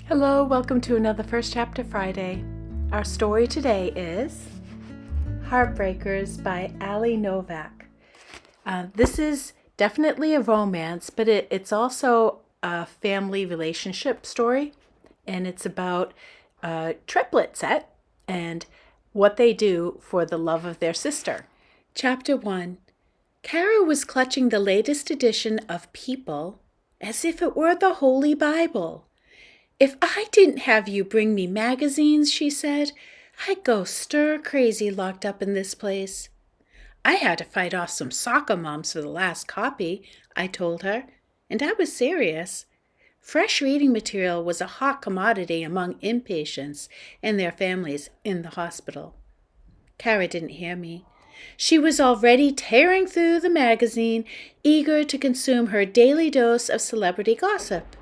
Hello, welcome to another First Chapter Friday. Our story today is Heartbreakers by AliNovak. This is definitely a romance, but it's also a family relationship story, and it's about a triplet set and what they do for the love of their sister. Chapter 1. Cara was clutching the latest edition of People as if it were the Holy Bible. "If I didn't have you bring me magazines," she said, "I'd go stir crazy locked up in this place." "I had to fight off some soccer moms for the last copy," I told her, and I was serious. Fresh reading material was a hot commodity among inpatients and their families in the hospital. Cara didn't hear me. She was already tearing through the magazine, eager to consume her daily dose of celebrity gossip.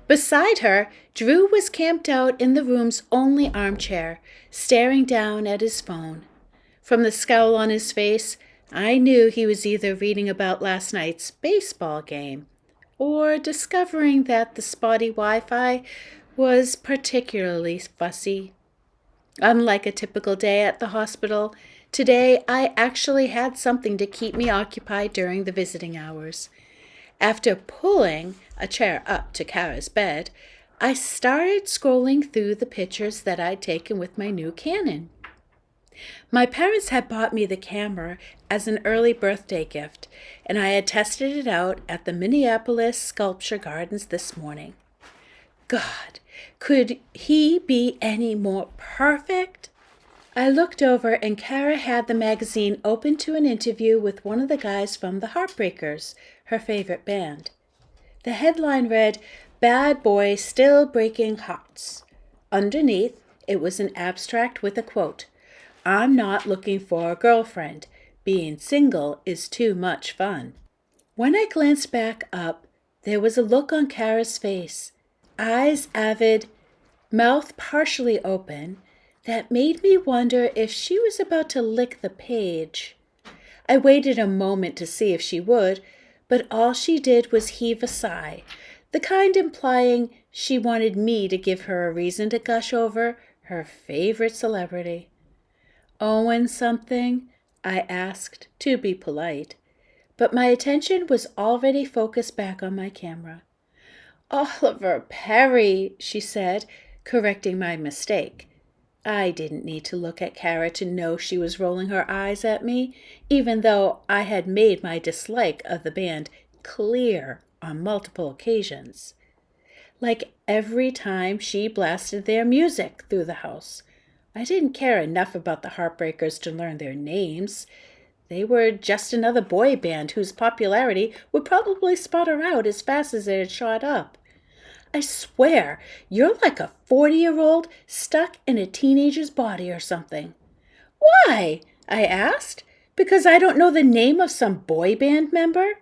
Beside her, Drew was camped out in the room's only armchair, staring down at his phone. From the scowl on his face, I knew he was either reading about last night's baseball game or discovering that the spotty Wi-Fi was particularly fussy. Unlike a typical day at the hospital, today I actually had something to keep me occupied during the visiting hours. After pulling a chair up to Cara's bed, I started scrolling through the pictures that I'd taken with my new Canon. My parents had bought me the camera as an early birthday gift, and I had tested it out at the Minneapolis Sculpture Gardens this morning. God, could he be any more perfect? I looked over and Cara had the magazine open to an interview with one of the guys from the Heartbreakers, her favorite band. The headline read, "Bad Boy Still Breaking Hearts." Underneath, it was an abstract with a quote, "I'm not looking for a girlfriend. Being single is too much fun." When I glanced back up, there was a look on Cara's face, eyes avid, mouth partially open, that made me wonder if she was about to lick the page. I waited a moment to see if she would, but all she did was heave a sigh, the kind implying she wanted me to give her a reason to gush over her favorite celebrity. "Owen something?" I asked, to be polite, but my attention was already focused back on my camera. "Oliver Perry," she said, correcting my mistake. I didn't need to look at Cara to know she was rolling her eyes at me, even though I had made my dislike of the band clear on multiple occasions. Like every time she blasted their music through the house. I didn't care enough about the Heartbreakers to learn their names. They were just another boy band whose popularity would probably sputter out as fast as it had shot up. "I swear, you're like a 40-year-old stuck in a teenager's body or something." "Why?" I asked. "Because I don't know the name of some boy band member?"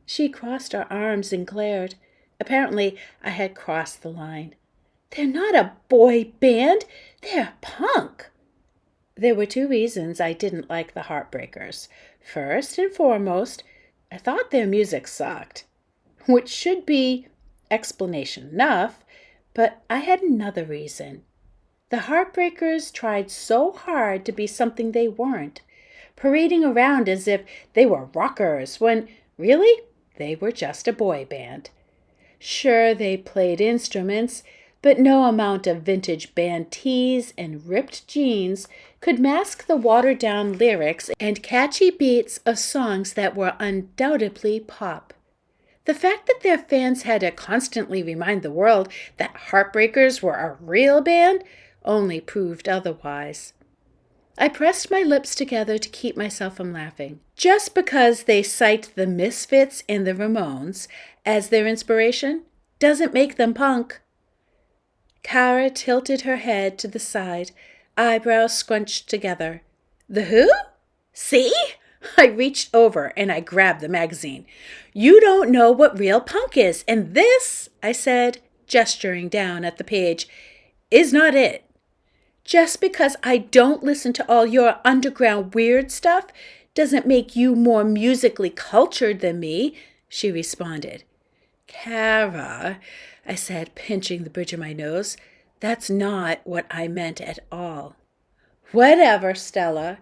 She crossed her arms and glared. Apparently, I had crossed the line. "They're not a boy band. They're punk." There were two reasons I didn't like the Heartbreakers. First and foremost, I thought their music sucked, which should be explanation enough, but I had another reason. The Heartbreakers tried so hard to be something they weren't, parading around as if they were rockers when, really, they were just a boy band. Sure, they played instruments, but no amount of vintage band tees and ripped jeans could mask the watered-down lyrics and catchy beats of songs that were undoubtedly pop. The fact that their fans had to constantly remind the world that Heartbreakers were a real band only proved otherwise. I pressed my lips together to keep myself from laughing. Just because they cite the Misfits and the Ramones as their inspiration doesn't make them punk. Cara tilted her head to the side, eyebrows scrunched together. "The Who? See?" I reached over and I grabbed the magazine. "You don't know what real punk is, and this," I said, gesturing down at the page, "is not it. Just because I don't listen to all your underground weird stuff doesn't make you more musically cultured than me," she responded. "Cara, I said, pinching the bridge of my nose. That's not what I meant at all. Whatever, Stella.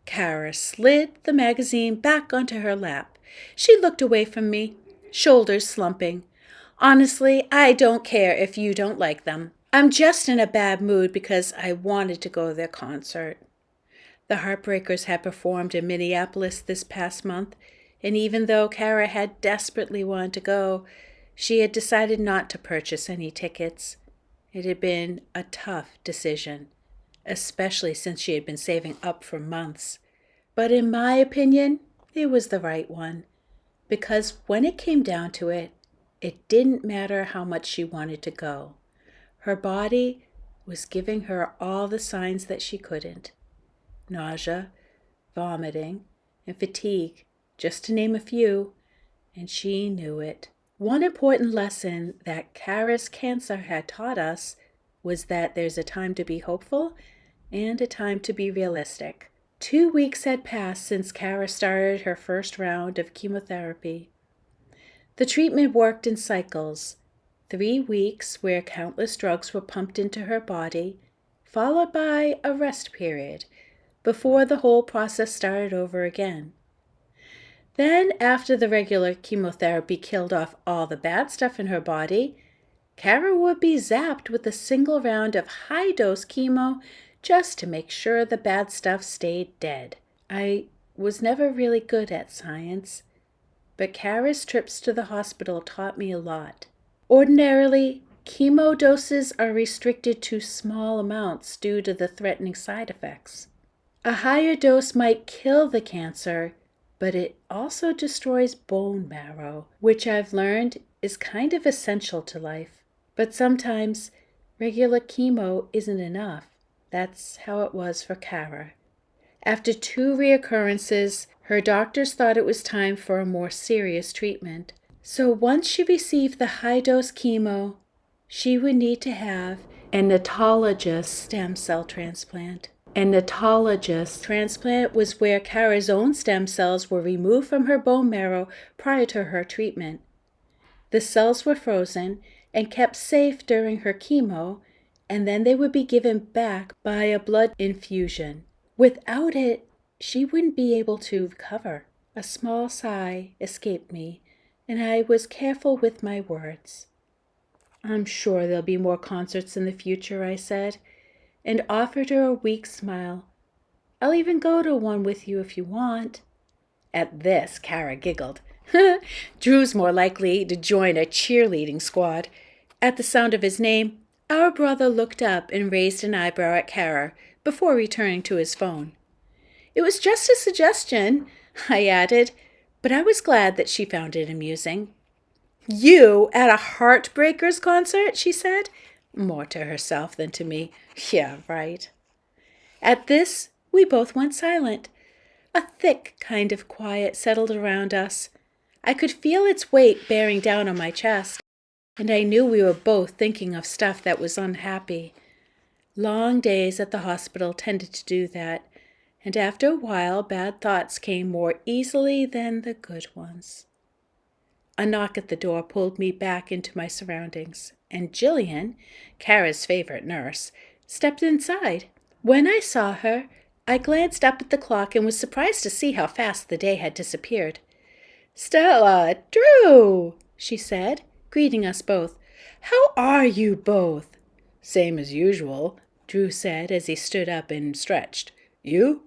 Cara slid the magazine back onto her lap. She looked away from me, shoulders slumping. Honestly, I don't care if you don't like them. I'm just in a bad mood because I wanted to go to their concert. The Heartbreakers had performed in Minneapolis this past month, and even though Cara had desperately wanted to go, she had decided not to purchase any tickets. It had been a tough decision, especially since she had been saving up for months. But in my opinion, it was the right one, because when it came down to it, it didn't matter how much she wanted to go. Her body was giving her all the signs that she couldn't. Nausea, vomiting, and fatigue, just to name a few, and she knew it. One important lesson that Cara's cancer had taught us was that there's a time to be hopeful and a time to be realistic. 2 weeks had passed since Cara started her first round of chemotherapy. The treatment worked in cycles, 3 weeks where countless drugs were pumped into her body, followed by a rest period, before the whole process started over again. Then, after the regular chemotherapy killed off all the bad stuff in her body, Cara would be zapped with a single round of high-dose chemo just to make sure the bad stuff stayed dead. I was never really good at science, but Cara's trips to the hospital taught me a lot. Ordinarily, chemo doses are restricted to small amounts due to the threatening side effects. A higher dose might kill the cancer, but it also destroys bone marrow, which I've learned is kind of essential to life. But sometimes regular chemo isn't enough. That's how it was for Cara. After 2 reoccurrences, her doctors thought it was time for a more serious treatment. So once she received the high-dose chemo, she would need to have an autologous stem cell transplant. An autologous transplant was where Cara's own stem cells were removed from her bone marrow prior to her treatment. The cells were frozen and kept safe during her chemo, and then they would be given back by a blood infusion. Without it, she wouldn't be able to recover. A small sigh escaped me, and I was careful with my words. I'm sure there'll be more concerts in the future, I said, and offered her a weak smile. I'll even go to one with you if you want. At this, Cara giggled. Drew's more likely to join a cheerleading squad. At the sound of his name, our brother looked up and raised an eyebrow at Cara before returning to his phone. It was just a suggestion, I added, but I was glad that she found it amusing. You at a Heartbreakers concert, she said, more to herself than to me. Yeah, right. At this, we both went silent. A thick kind of quiet settled around us. I could feel its weight bearing down on my chest, and I knew we were both thinking of stuff that was unhappy. Long days at the hospital tended to do that, and after a while bad thoughts came more easily than the good ones. A knock at the door pulled me back into my surroundings, and Jillian, Cara's favorite nurse, stepped inside. When I saw her, I glanced up at the clock and was surprised to see how fast the day had disappeared. "Stella, Drew," she said, greeting us both. "How are you both?" "Same as usual," Drew said as he stood up and stretched. "You?"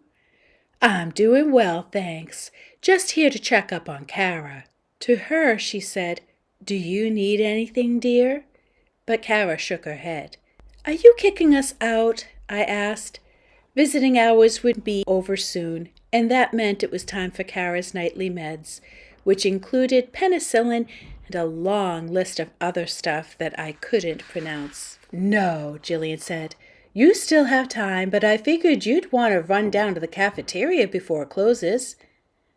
"I'm doing well, thanks. Just here to check up on Cara." To her, she said, "Do you need anything, dear?" But Cara shook her head. "Are you kicking us out?" I asked. Visiting hours would be over soon, and that meant it was time for Cara's nightly meds, which included penicillin and a long list of other stuff that I couldn't pronounce. "No," Jillian said. "You still have time, but I figured you'd want to run down to the cafeteria before it closes."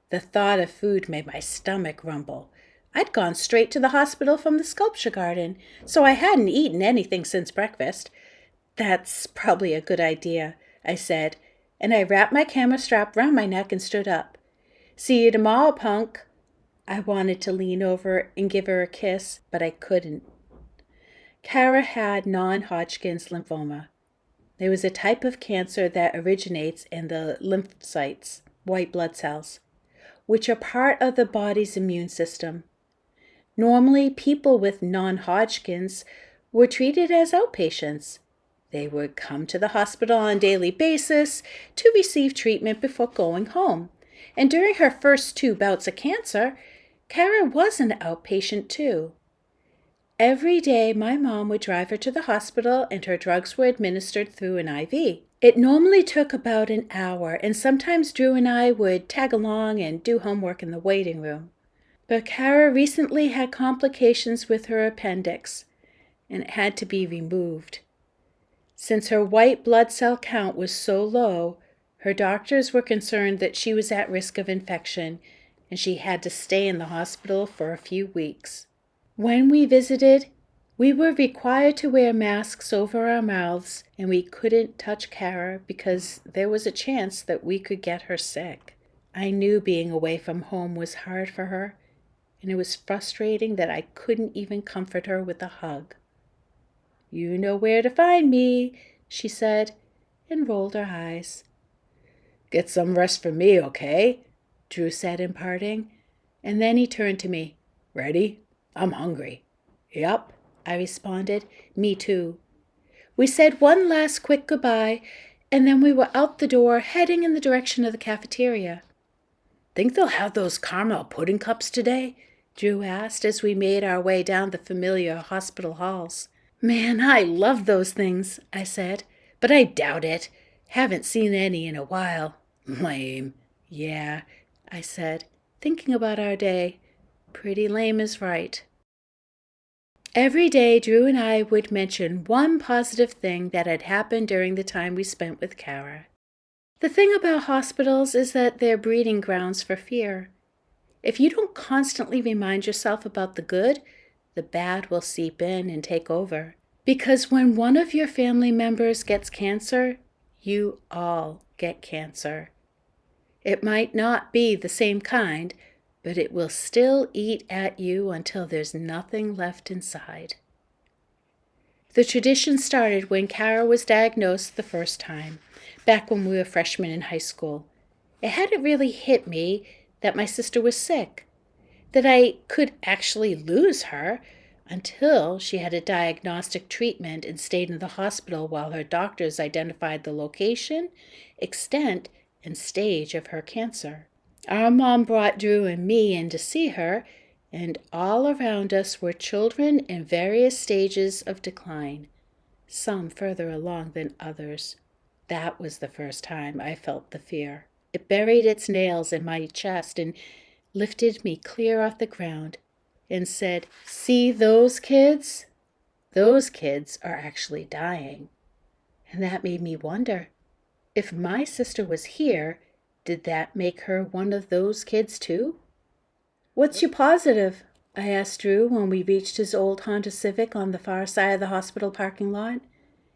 The thought of food made my stomach rumble. I'd gone straight to the hospital from the sculpture garden, so I hadn't eaten anything since breakfast. "That's probably a good idea," I said, and I wrapped my camera strap round my neck and stood up. "See you tomorrow, punk." I wanted to lean over and give her a kiss, but I couldn't. Cara had non-Hodgkin's lymphoma. There was a type of cancer that originates in the lymphocytes, white blood cells, which are part of the body's immune system. Normally, people with non-Hodgkin's were treated as outpatients. They would come to the hospital on a daily basis to receive treatment before going home. And during her first 2 bouts of cancer, Cara was an outpatient too. Every day, my mom would drive her to the hospital and her drugs were administered through an IV. It normally took about an hour, and sometimes Drew and I would tag along and do homework in the waiting room. But Cara recently had complications with her appendix, and it had to be removed. Since her white blood cell count was so low, her doctors were concerned that she was at risk of infection, and she had to stay in the hospital for a few weeks. When we visited, we were required to wear masks over our mouths, and we couldn't touch Cara because there was a chance that we could get her sick. I knew being away from home was hard for her, and it was frustrating that I couldn't even comfort her with a hug. "You know where to find me," she said, and rolled her eyes. "Get some rest for me, okay?" Drew said in parting, and then he turned to me. "Ready? I'm hungry." "Yup," I responded. "Me too." We said one last quick goodbye, and then we were out the door, heading in the direction of the cafeteria. "Think they'll have those caramel pudding cups today?" Drew asked as we made our way down the familiar hospital halls. "Man, I love those things," I said, "but I doubt it. Haven't seen any in a while." "Lame." "Yeah," I said, thinking about our day. Pretty lame is right. Every day, Drew and I would mention one positive thing that had happened during the time we spent with Cara. The thing about hospitals is that they're breeding grounds for fear. If you don't constantly remind yourself about the good, the bad will seep in and take over. Because when one of your family members gets cancer, you all get cancer. It might not be the same kind, but it will still eat at you until there's nothing left inside. The tradition started when Cara was diagnosed the first time, back when we were freshmen in high school. It hadn't really hit me that my sister was sick, that I could actually lose her, until she had a diagnostic treatment and stayed in the hospital while her doctors identified the location, extent, and stage of her cancer. Our mom brought Drew and me in to see her, and all around us were children in various stages of decline, some further along than others. That was the first time I felt the fear. It buried its nails in my chest and lifted me clear off the ground and said, "See those kids? Those kids are actually dying." And that made me wonder, if my sister was here, did that make her one of those kids too? "What's your positive?" I asked Drew when we reached his old Honda Civic on the far side of the hospital parking lot.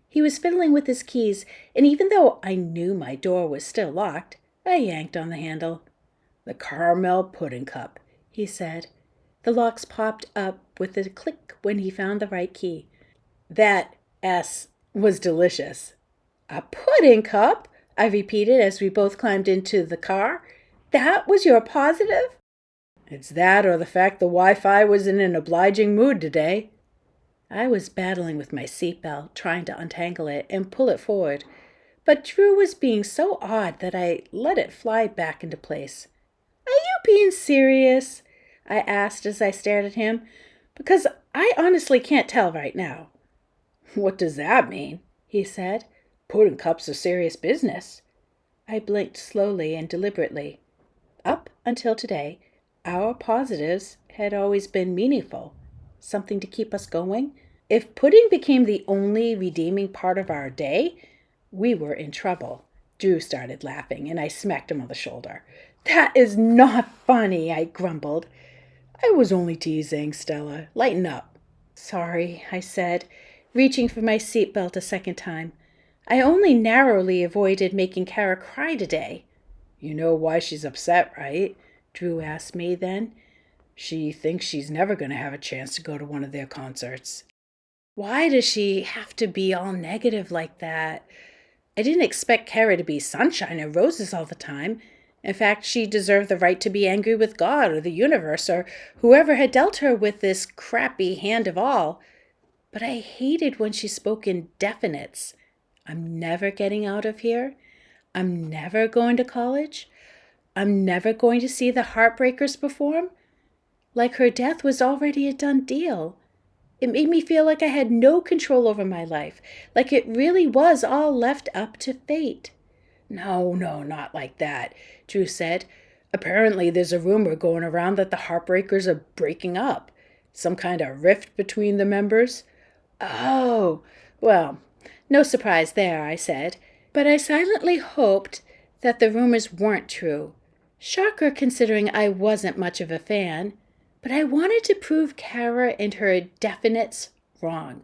He was fiddling with his keys, and even though I knew my door was still locked, I yanked on the handle. "The caramel pudding cup," he said. The locks popped up with a click when he found the right key. That S was delicious. "A pudding cup?" I repeated as we both climbed into the car. "That was your positive?" "It's that or the fact the Wi-Fi was in an obliging mood today." I was battling with my seatbelt, trying to untangle it and pull it forward, but Drew was being so odd that I let it fly back into place. "Are you being serious?" I asked as I stared at him, "because I honestly can't tell right now." "What does that mean?" he said. "Pudding cups are serious business." I blinked slowly and deliberately. Up until today, our positives had always been meaningful, something to keep us going. If pudding became the only redeeming part of our day, we were in trouble. Drew started laughing, and I smacked him on the shoulder. "That is not funny," I grumbled. "I was only teasing, Stella. Lighten up." "Sorry," I said, reaching for my seatbelt a second time. I only narrowly avoided making Cara cry today. "You know why she's upset, right?" Drew asked me then. "She thinks she's never going to have a chance to go to one of their concerts." Why does she have to be all negative like that? I didn't expect Cara to be sunshine and roses all the time. In fact, she deserved the right to be angry with God or the universe or whoever had dealt her with this crappy hand of all. But I hated when she spoke in definites. I'm never getting out of here. I'm never going to college. I'm never going to see the Heartbreakers perform. Like her death was already a done deal. It made me feel like I had no control over my life, like it really was all left up to fate. No, not like that, Drew said. Apparently there's a rumor going around that the Heartbreakers are breaking up. Some kind of rift between the members. Oh, well, no surprise there, I said, but I silently hoped that the rumors weren't true. Shocker considering I wasn't much of a fan, but I wanted to prove Cara and her definites wrong.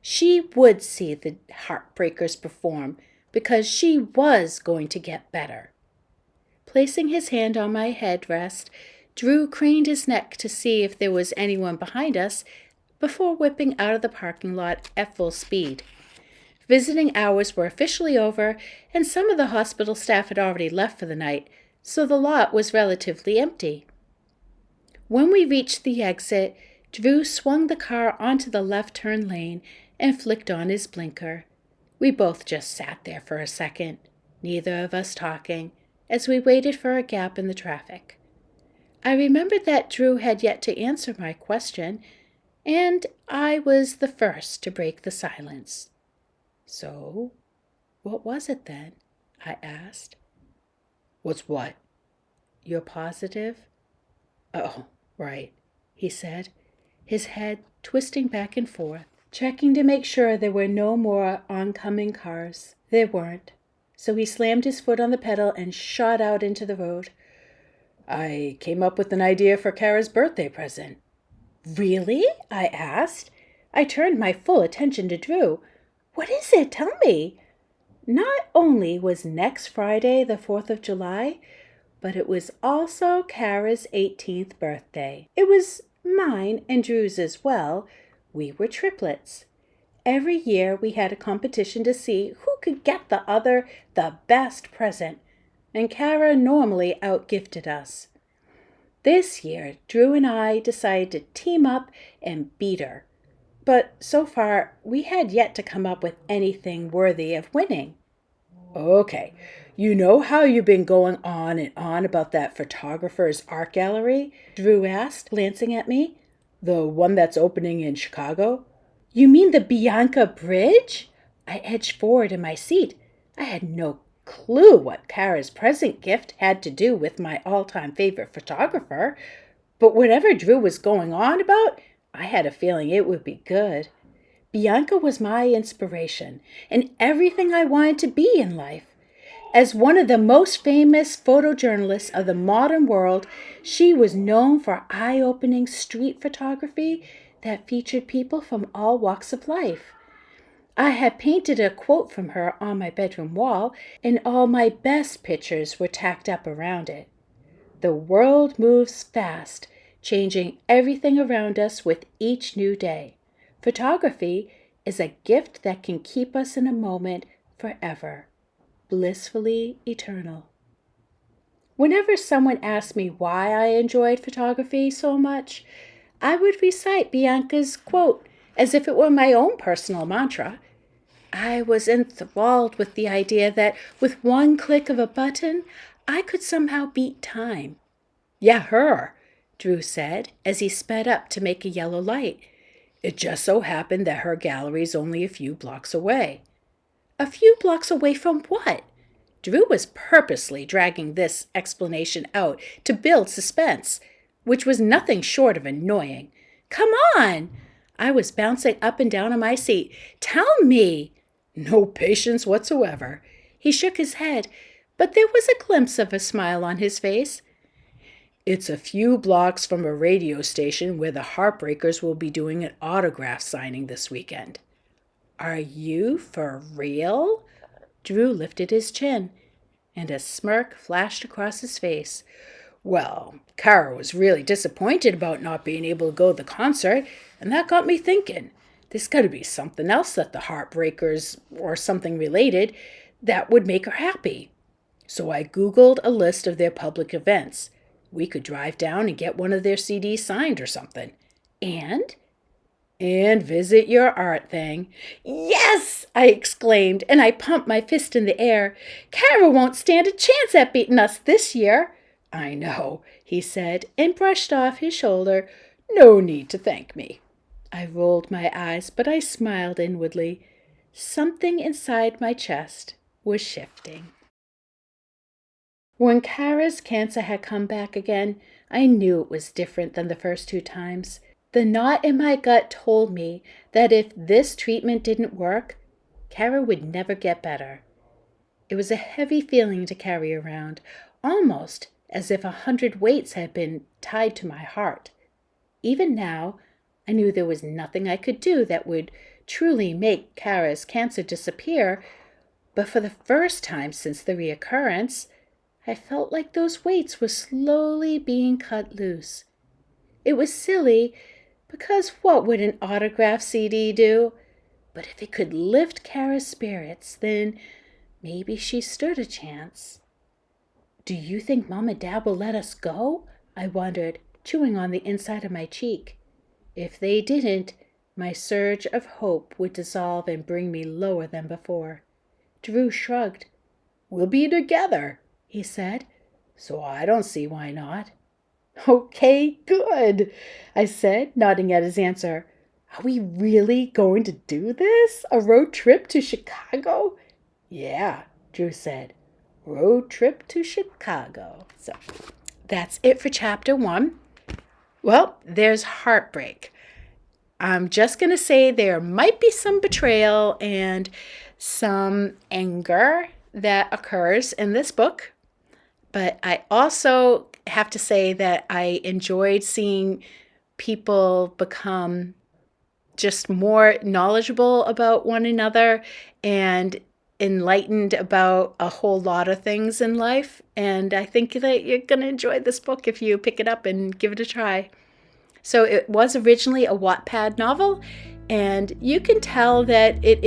She would see the Heartbreakers perform because she was going to get better. Placing his hand on my headrest, Drew craned his neck to see if there was anyone behind us before whipping out of the parking lot at full speed. Visiting hours were officially over, and some of the hospital staff had already left for the night, so the lot was relatively empty. When we reached the exit, Drew swung the car onto the left turn lane and flicked on his blinker. We both just sat there for a second, neither of us talking, as we waited for a gap in the traffic. I remembered that Drew had yet to answer my question, and I was the first to break the silence. So, what was it then? I asked. What's what? You're positive? Oh, right, he said, his head twisting back and forth, checking to make sure there were no more oncoming cars. There weren't, so he slammed his foot on the pedal and shot out into the road. I came up with an idea for Cara's birthday present. Really? I asked. I turned my full attention to Drew. What is it? Tell me. Not only was next Friday the 4th of July, but it was also Cara's 18th birthday. It was mine and Drew's as well. We were triplets. Every year we had a competition to see who could get the other the best present, and Cara normally outgifted us. This year, Drew and I decided to team up and beat her. But so far, we had yet to come up with anything worthy of winning. Okay, you know how you've been going on and on about that photographer's art gallery? Drew asked, glancing at me. The one that's opening in Chicago? You mean the Bianca Bridge? I edged forward in my seat. I had no clue what Cara's present gift had to do with my all-time favorite photographer, but whatever Drew was going on about, I had a feeling it would be good. Bianca was my inspiration and everything I wanted to be in life. As one of the most famous photojournalists of the modern world, she was known for eye-opening street photography that featured people from all walks of life. I had painted a quote from her on my bedroom wall, and all my best pictures were tacked up around it. The world moves fast, changing everything around us with each new day. Photography is a gift that can keep us in a moment forever, blissfully eternal. Whenever someone asked me why I enjoyed photography so much, I would recite Bianca's quote as if it were my own personal mantra. I was enthralled with the idea that with one click of a button, I could somehow beat time. Yeah, her, Drew said as he sped up to make a yellow light. It just so happened that her gallery's only a few blocks away. A few blocks away from what? Drew was purposely dragging this explanation out to build suspense, which was nothing short of annoying. Come on! I was bouncing up and down on my seat. Tell me! No patience whatsoever. He shook his head, but there was a glimpse of a smile on his face. It's a few blocks from a radio station where the Heartbreakers will be doing an autograph signing this weekend. Are you for real? Drew lifted his chin, and a smirk flashed across his face. Well, Cara was really disappointed about not being able to go to the concert, and that got me thinking. There's got to be something else that the Heartbreakers or something related that would make her happy. So I Googled a list of their public events. We could drive down and get one of their CDs signed or something. And visit your art thing. Yes! I exclaimed, and I pumped my fist in the air. Cara won't stand a chance at beating us this year. I know, he said, and brushed off his shoulder. No need to thank me. I rolled my eyes, but I smiled inwardly. Something inside my chest was shifting. When Cara's cancer had come back again, I knew it was different than the first 2 times. The knot in my gut told me that if this treatment didn't work, Cara would never get better. It was a heavy feeling to carry around, almost as if 100 weights had been tied to my heart. Even now, I knew there was nothing I could do that would truly make Cara's cancer disappear, but for the first time since the reoccurrence, I felt like those weights were slowly being cut loose. It was silly, because what would an autograph CD do? But if it could lift Cara's spirits, then maybe she stood a chance. Do you think Mom and Dad will let us go? I wondered, chewing on the inside of my cheek. If they didn't, my surge of hope would dissolve and bring me lower than before. Drew shrugged. We'll be together, he said, so I don't see why not. Okay, good, I said, nodding at his answer. Are we really going to do this? A road trip to Chicago? Yeah, Drew said. Road trip to Chicago. So that's it for chapter 1. Well, there's heartbreak. I'm just going to say there might be some betrayal and some anger that occurs in this book. But I also have to say that I enjoyed seeing people become just more knowledgeable about one another and enlightened about a whole lot of things in life. And I think that you're going to enjoy this book if you pick it up and give it a try. So it was originally a Wattpad novel, and you can tell that it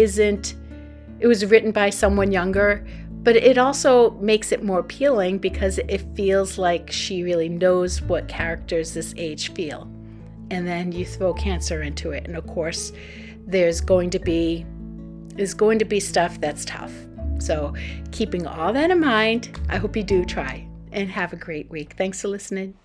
was written by someone younger, but it also makes it more appealing because it feels like she really knows what characters this age feel. And then you throw cancer into it, and of course, there's going to be stuff that's tough. So keeping all that in mind, I hope you do try and have a great week. Thanks for listening.